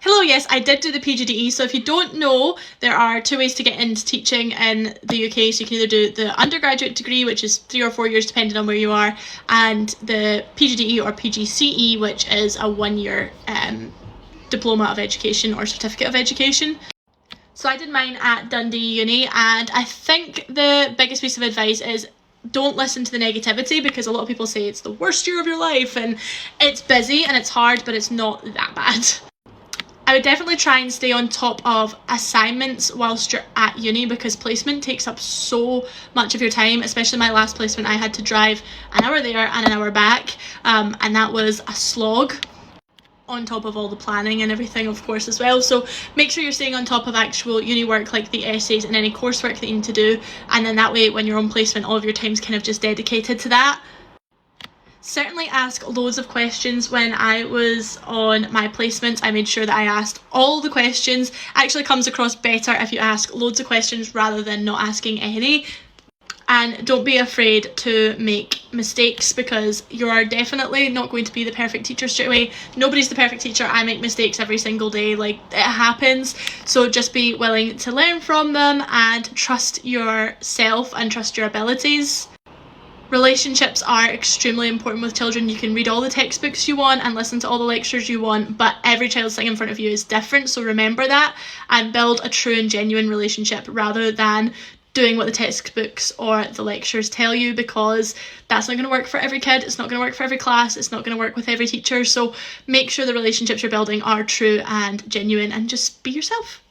Hello, yes, I did do the PGDE. So if you don't know, there are two ways to get into teaching in the UK. So you can either do the undergraduate degree, which is 3 or 4 years depending on where you are, and the PGDE or PGCE, which is a 1-year diploma of education or certificate of education. So I did mine at Dundee Uni, and I think the biggest piece of advice is don't listen to the negativity, because a lot of people say it's the worst year of your life and it's busy and it's hard, but it's not that bad. I would definitely try and stay on top of assignments whilst you're at uni, because placement takes up so much of your time. Especially my last placement, I had to drive an hour there and an hour back, and that was a slog, on top of all the planning and everything, of course, as well. So make sure you're staying on top of actual uni work, like the essays and any coursework that you need to do, and then that way when you're on placement, all of your time's kind of just dedicated to that. Certainly ask loads of questions. When I was on my placements, I made sure that I asked all the questions. Actually comes across better if you ask loads of questions rather than not asking any. And don't be afraid to make mistakes, because you are definitely not going to be the perfect teacher straight away. Nobody's the perfect teacher. I make mistakes every single day, like, it happens. So just be willing to learn from them and trust yourself and trust your abilities. Relationships are extremely important with children. You can read all the textbooks you want and listen to all the lectures you want, but every child sitting in front of you is different. So remember that and build a true and genuine relationship rather than doing what the textbooks or the lectures tell you, because that's not going to work for every kid. It's not going to work for every class. It's not going to work with every teacher. So make sure the relationships you're building are true and genuine, and just be yourself.